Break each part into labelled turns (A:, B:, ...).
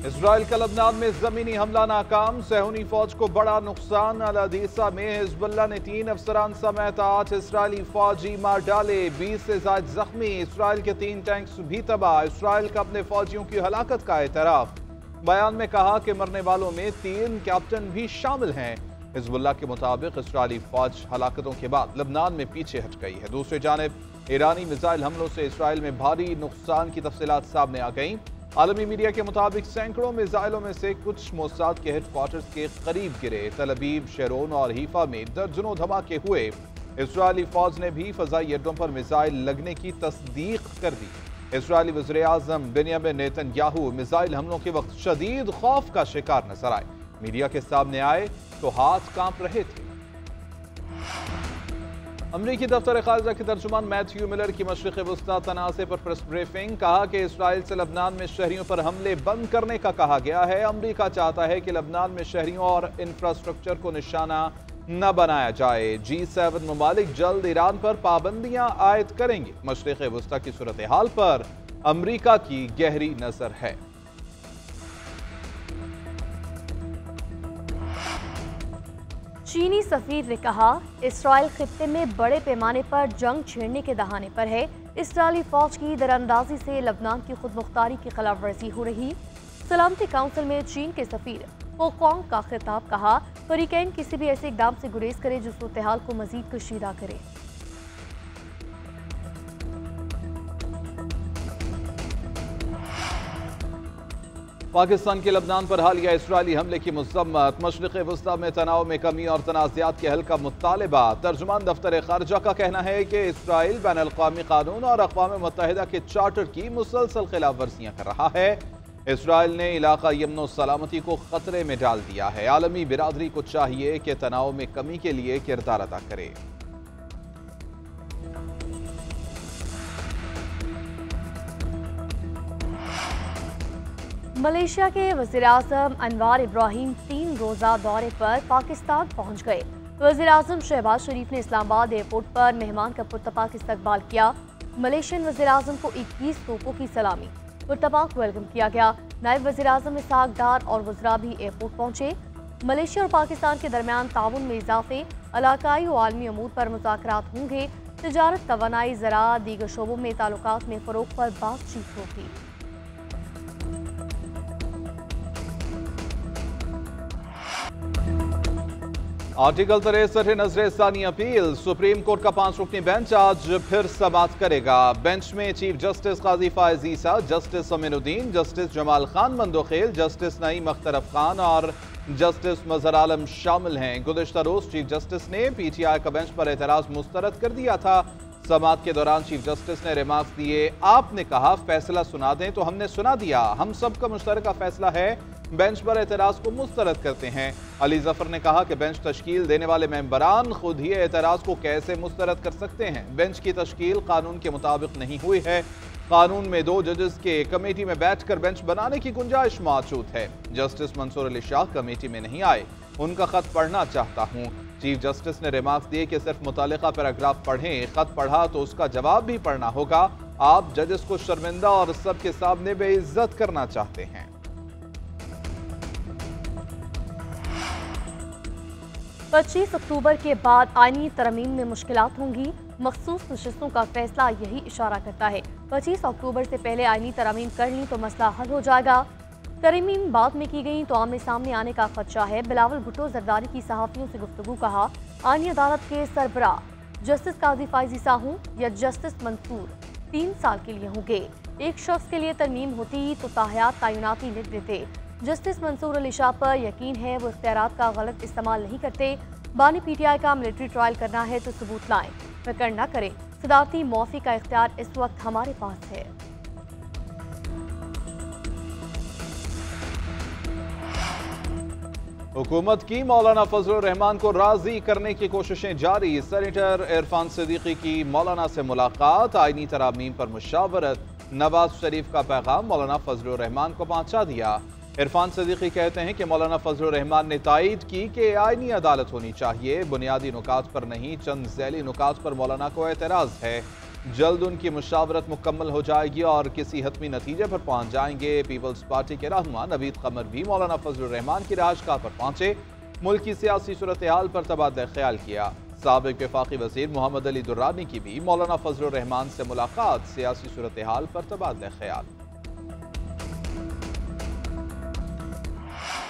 A: Israel का लबनान में जमीनी हमला नाकाम, सहूनी फौज को बड़ा नुकसान। अल अदीसा में हिजबुल्लाह ने 3 अफसरान समेत 8 इसराइली फौजी मार डाले, 20 से ज्यादा जख्मी। इसराइल के 3 टैंक्स भी तबाह। इसराइल का अपने फौजियों की हलाकत का एतराफ। बयान में कहा कि मरने वालों में 3 कैप्टन भी शामिल हैं। हिजबुल्लाह के मुताबिक इसराइली फौज हलाकतों के बाद लबनान में पीछे हट गई है। दूसरी जानिब ईरानी मिसाइल हमलों से इसराइल में भारी नुकसान की तफसीलात सामने आ गई। आलमी मीडिया के मुताबिक सैकड़ों मिसाइलों में से कुछ मोसाद के हेडक्वार्टर्स के करीब गिरे। तल अबीब, शेरोन और हीफा में दर्जनों धमाके हुए। इसराइली फौज ने भी फजाई अड्डों पर मिसाइल लगने की तस्दीक कर दी। इसराइली वज़ीर आज़म बेंयामिन नेतन्याहू मिसाइल हमलों के वक्त शदीद खौफ का शिकार नजर आए। मीडिया के सामने आए तो हाथ कांप रहे थे। अमरीकी दफ्तर खारजा के तर्जुमान मैथ्यू मिलर की मशरिक़ वस्ता तनाज़े पर प्रेस ब्रीफिंग। कहा कि इसराइल से लबनान में शहरियों पर हमले बंद करने का कहा गया है। अमरीका चाहता है कि लबनान में शहरियों और इंफ्रास्ट्रक्चर को निशाना न बनाया जाए। G7 ममालिक जल्द ईरान पर पाबंदियां आयद करेंगे। मशरिक़ वस्ता की सूरत हाल पर अमरीका की गहरी नजर है।
B: चीनी सफीर ने कहा, इसराइल खित्ते में बड़े पैमाने पर जंग छेड़ने के दहाने पर है। इसराइली फौज की दरअंदाजी से लबनान की खुदमुख्तारी की खिलाफ वर्जी हो रही। सलामती काउंसिल में चीन के सफीर पोकोंग का खिताब। कहा, फरीकैन किसी भी ऐसे इकदाम से गुरेज करे जो सूरत हाल को मजीद कशीदा करे।
A: पाकिस्तान के लबनान पर हालिया इसराइली हमले की मज़म्मत। मशरिक़ वस्ता में तनाव में कमी और तनाज़ात के हल का मुतालबा। तर्जुमान दफ्तर खारजा का कहना है कि इसराइल बैन अल-अक़वामी कानून और अक़वाम मुत्तहिदा के चार्टर की मुसलसल खिलाफ वर्जियाँ कर रहा है। इसराइल ने इलाका यमन सलामती को खतरे में डाल दिया है। आलमी बिरादरी को चाहिए कि तनाव में कमी के लिए किरदार अदा करे।
B: मलेशिया के वज़ीर-ए-आज़म अनवार इब्राहिम 3 रोज़ा दौरे पर पाकिस्तान पहुंच गए। वज़ीर-ए-आज़म शहबाज शरीफ ने इस्लामाबाद एयरपोर्ट पर मेहमान का पुरतपाक इस्तकबाल किया। मलेशियन वज़ीर-ए-आज़म को 21 तोपों की सलामी पुरतपाक वेलकम किया गया। नायब वज़ीर-ए-आज़म इसहाक डार और वज़रा भी एयरपोर्ट पहुंचे। मलेशिया और पाकिस्तान के दरमियान ताउन में इजाफे, इलाकाई और आलमी अमूर पर मुज़ाकरात होंगे। तिजारत, तवानाई, ज़राअत, दीगर शोबों में ताल्लुकात में फ़रोग़ पर बातचीत होगी।
A: आर्टिकल 63 नजर सानी अपील। सुप्रीम कोर्ट का 5 रुकनी बेंच आज फिर समाअत करेगा। बेंच में chief justice Qazi Faez Isa, justice Aminuddin, justice Jamal Khan Mandokhail, justice Naeem Akhtar Khan और जस्टिस मजहर आलम शामिल हैं। गुज़िश्ता रोज चीफ जस्टिस ने PTI का बेंच पर एतराज मुस्तरद कर दिया था। समाअत के दौरान चीफ जस्टिस ने रिमार्क्स दिए। आपने कहा फैसला सुना दें तो हमने सुना दिया, हम सबका मुश्तरका फैसला है, बेंच पर एतराज को मुस्तरद करते हैं। अली जफर ने कहा कि बेंच तश्कील देने वाले मेंबरान खुद ही एतराज को कैसे मुस्तरद कर सकते हैं। बेंच की तश्कील कानून के मुताबिक नहीं हुई है। कानून में 2 जजेस के कमेटी में बैठकर बेंच बनाने की गुंजाइश मौजूद है। जस्टिस मंसूर अली शाह कमेटी में नहीं आए, उनका खत पढ़ना चाहता हूँ। चीफ जस्टिस ने रिमार्क्स दिए कि सिर्फ मुतालिका पैराग्राफ पढ़ें, खत पढ़ा तो उसका जवाब भी पढ़ना होगा। आप जजेस को शर्मिंदा और सबके सामने बेइज्जत करना चाहते हैं।
B: 25 अक्टूबर के बाद आईनी तरमीम में मुश्किलात होंगी। मखसूस नशिस्तों का फैसला यही इशारा करता है। 25 अक्टूबर से पहले आईनी तरमीम कर ली तो मसला हल हो जाएगा। तरमीम बाद में की गई तो आमने सामने आने का खदशा है। बिलावल भुट्टो जरदारी की सहाफ़ियों से गुफ्तगू। कहा, आईनी अदालत के सरबराह जस्टिस काजी फायज ईसा हूँ या जस्टिस मंसूर 3 साल के लिए होंगे। एक शख्स के लिए तरमीम होती तो ताहयात तैनाती लिख देते। जस्टिस मंसूर अली शाह पर यकीन है वो इख्तियारात का गलत इस्तेमाल नहीं करते। बानी PTI का मिलिट्री ट्रायल करना है तो सबूत लाएं, फिक्र न करें। सदारती मुआफ़ी का इख्तियार इस वक्त हमारे पास है।
A: हुकूमत की मौलाना फजलुर रहमान को राजी करने की कोशिशें जारी। सेनेटर इरफान सिद्दीकी की मौलाना से मुलाकात, आईनी तरामीम पर मुशावरत। नवाज शरीफ का पैगाम मौलाना फजलुर रहमान को पहुंचा दिया। इरफान सिद्दीकी कहते हैं कि मौलाना फजलुर रहमान ने तायद की कि आईनी अदालत होनी चाहिए, बुनियादी नुकात पर नहीं, चंद ज़ैली नुकात पर मौलाना को एतराज़ है। जल्द उनकी मुशावरत मुकम्मल हो जाएगी और किसी हतमी नतीजे पर पहुंच जाएंगे। पीपल्स पार्टी के रहनुमा नवीद कमर भी मौलाना फजलुर रहमान की रिहाइशगाह पर पहुंचे, मुल्क की सियासी सूरत हाल पर तबादला ख्याल किया। साबिक वफाकी वजीर मोहम्मद अली दुर्रानी की भी मौलाना फजलुर रहमान से मुलाकात, सियासी सूरत हाल पर तबादला ख्याल।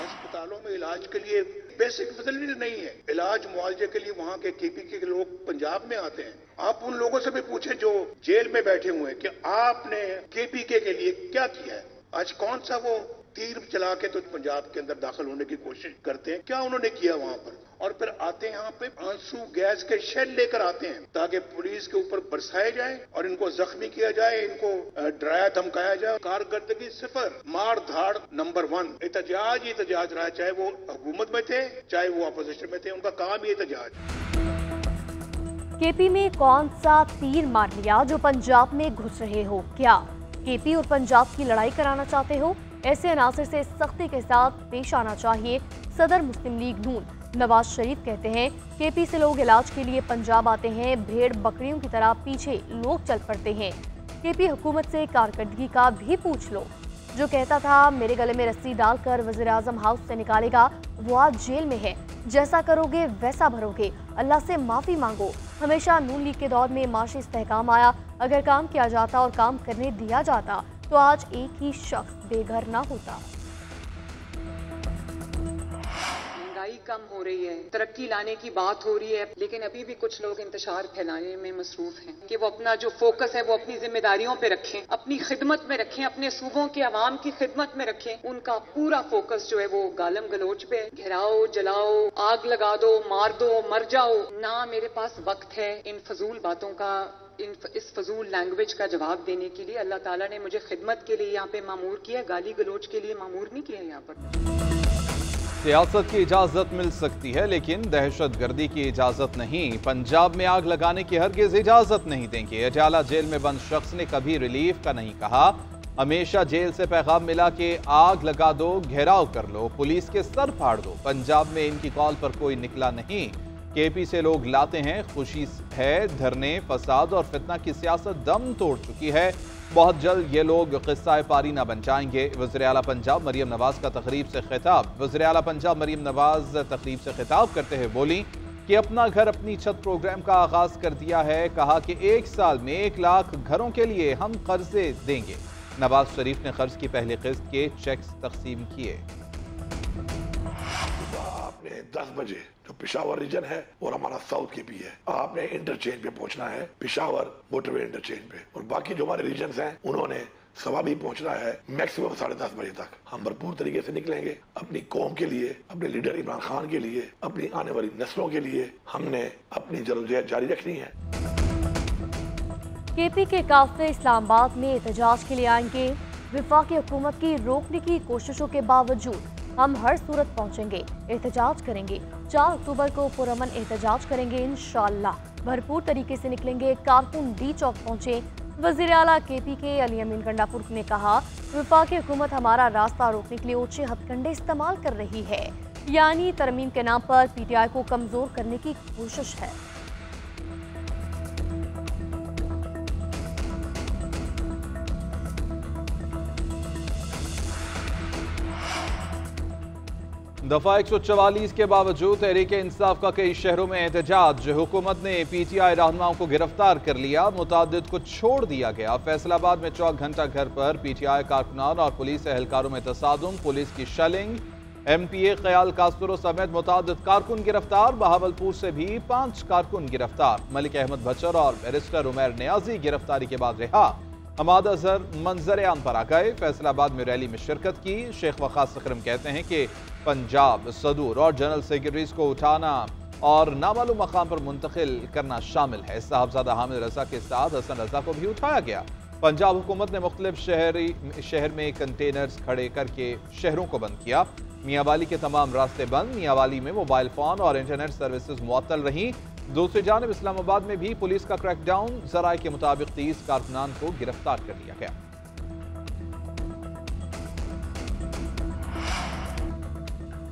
C: अस्पतालों में इलाज के लिए बेसिक फैसिलिटी नहीं है, इलाज मुआवजे के लिए वहाँ के केपीके के लोग पंजाब में आते हैं। आप उन लोगों से भी पूछे जो जेल में बैठे हुए हैं कि आपने केपीके के लिए क्या किया है। आज कौन सा वो तीर चला के तो पंजाब के अंदर दाखिल होने की कोशिश करते हैं, क्या उन्होंने किया वहां पर। और फिर आते हैं यहाँ पे आंसू गैस के शेल लेकर आते हैं ताकि पुलिस के ऊपर बरसाए जाए और इनको जख्मी किया जाए, इनको डराया धमकाया जाए। कारकर्दगी सिफर, मार धाड़ नंबर 1। एहतजाज रहा, चाहे वो हुकूमत में थे चाहे वो अपोजिशन में थे, उनका काम ही एहतजाज।
B: केपी में कौन सा तीर मार लिया जो पंजाब में घुस रहे हो? क्या केपी और पंजाब की लड़ाई कराना चाहते हो? ऐसे अनासर से सख्ती के साथ पेश आना चाहिए। सदर मुस्लिम लीग नून नवाज शरीफ कहते हैं केपी से लोग इलाज के लिए पंजाब आते हैं, भेड़ बकरियों की तरह पीछे लोग चल पड़ते हैं। केपी हुकूमत से कारकर्दगी का भी पूछ लो। जो कहता था मेरे गले में रस्सी डालकर वज़ीर आज़म हाउस से निकालेगा, वो आज जेल में है। जैसा करोगे वैसा भरोगे, अल्लाह से माफ़ी मांगो। हमेशा नून लीग के दौर में माशी इस्तेहकाम आया, अगर काम किया जाता और काम करने दिया जाता तो आज एक ही शख्स बेघर ना होता।
D: महंगाई कम हो रही है, तरक्की लाने की बात हो रही है, लेकिन अभी भी कुछ लोग इंतशार फैलाने में मसरूफ हैं कि वो अपना जो फोकस है वो अपनी जिम्मेदारियों पे रखें, अपनी खिदमत में रखें, अपने सूबों के अवाम की खिदमत में रखें। उनका पूरा फोकस जो है वो गालम गलोच पे, घेराओ, जलाओ, आग लगा दो, मार दो, मर जाओ। ना मेरे पास वक्त है इन फजूल बातों का, इस फजूल लैंग्वेज का जवाब देने के लिए। अल्लाह ताला ने मुझे खिदमत के लिए यहाँ पे मामूर किया, गाली गलोच के लिए मामूर नहीं किया। यहाँ पर
A: सियासत की इजाजत मिल सकती है लेकिन दहशत गर्दी की इजाजत नहीं। पंजाब में आग लगाने की हरगिज इजाजत नहीं देंगे। अटाला जेल में बंद शख्स ने कभी रिलीफ का नहीं कहा, हमेशा जेल से पैगाम मिला कि आग लगा दो, घेराव कर लो, पुलिस के सर फाड़ दो। पंजाब में इनकी कॉल पर कोई निकला नहीं। केपी से लोग लाते हैं, खुशी है, धरने, फसाद और फितना की सियासत दम तोड़ चुकी है। बहुत जल्द ये लोग किस्सा पारी न बन जाएंगे। वज़ीर आला पंजाब मरियम नवाज का तकरीब से खिताब। वज़ीर आला पंजाब मरियम नवाज तकरीब से खिताब करते हुए बोली कि अपना घर अपनी छत प्रोग्राम का आगाज कर दिया है। कहा कि 1 साल में 1 लाख घरों के लिए हम कर्जे देंगे। नवाज शरीफ ने कर्ज की पहली किस्त के चेक्स तकसीम किए।
E: 10 बजे जो पिशावर रीजन है और हमारा साउथ के भी है, आपने इंटरचेंज पे पहुंचना है, पिशावर मोटरवे इंटरचेंज पे। और बाकी जो हमारे रीजन हैं उन्होंने सवा भी पहुंचना है मैक्सिमम 10:30 बजे तक। हम भरपूर तरीके से निकलेंगे अपनी कौम के लिए, अपने लीडर इमरान खान के लिए, अपनी आने वाली नस्लों के लिए। हमने अपनी जद्दोजहद जारी रखनी है।
B: केपी के काफिले इस्लामाबाद में एहतजाज के लिए आएंगे। वफाकी हुकूमत की रोकने की कोशिशों के बावजूद हम हर सूरत पहुंचेंगे, एहतजाज करेंगे। 4 अक्टूबर को पुरअमन एहतजाज करेंगे इंशाअल्लाह। भरपूर तरीके से निकलेंगे। कारकुन डी चौक पहुंचे। वज़ीर आला केपी के अली अमीन गंडापुर ने कहा वफाकी हुकूमत हमारा रास्ता रोकने के लिए ऊंचे हथकंडे इस्तेमाल कर रही है, यानी तरमीम के नाम पर PTI को कमजोर करने की कोशिश है।
A: दफा 144 के बावजूद तहरीक इंसाफ का कई शहरों में एहतजाज। हुकूमत ने PTI रहनुमाओं को गिरफ्तार कर लिया, मुतादिद को छोड़ दिया गया। फैसलाबाद में 4 घंटा घर पर PTI कारकुनान और पुलिस एहलकारों में तसादुम, पुलिस की शेलिंग। MPA ख्याल कास्तरो समेत मुतादिद कारकुन गिरफ्तार। बहावलपुर से भी 5 कारकुन गिरफ्तार। मलिक अहमद बचर और बैरिस्टर उमैर नियाजी गिरफ्तारी के बाद रिहा। हमाद अजहर मंजर आम पर आ गए, फैसलाबाद में रैली में शिरकत की। शेख वखास अकरम कहते हैं कि पंजाब, सदूर और जनरल सेक्रेटरीज को उठाना और नामालूम मकाम पर मुंतकिल करना शामिल है। साहबजादा हामिद रजा के साथ हसन रजा को भी उठाया गया। पंजाब हुकूमत ने मुख्तलिफ शहर में कंटेनर्स खड़े करके शहरों को बंद किया। मियांवाली के तमाम रास्ते बंद। मियांवाली में मोबाइल फोन और इंटरनेट सर्विसेज मुअत्तल रहीं। दूसरी जानिब इस्लामाबाद में भी पुलिस का क्रैकडाउन। जराये के मुताबिक 30 कारकुनान को गिरफ्तार कर लिया गया।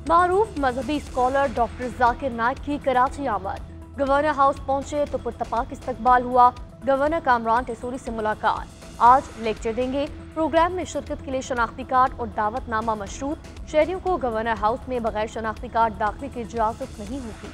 B: मारूफ मजहबी स्कॉलर डॉक्टर जाकिर नाइक की कराची आमद। गवर्नर हाउस पहुंचे तो पुरतपाक इस्तकबाल हुआ। गवर्नर कामरान टेसूरी से मुलाकात, आज लेक्चर देंगे। प्रोग्राम में शिरकत के लिए शनाख्ती कार्ड और दावतनामा मशरूत। शहरियों को गवर्नर हाउस में बगैर शनाख्ती कार्ड दाखिले की इजाजत नहीं होगी।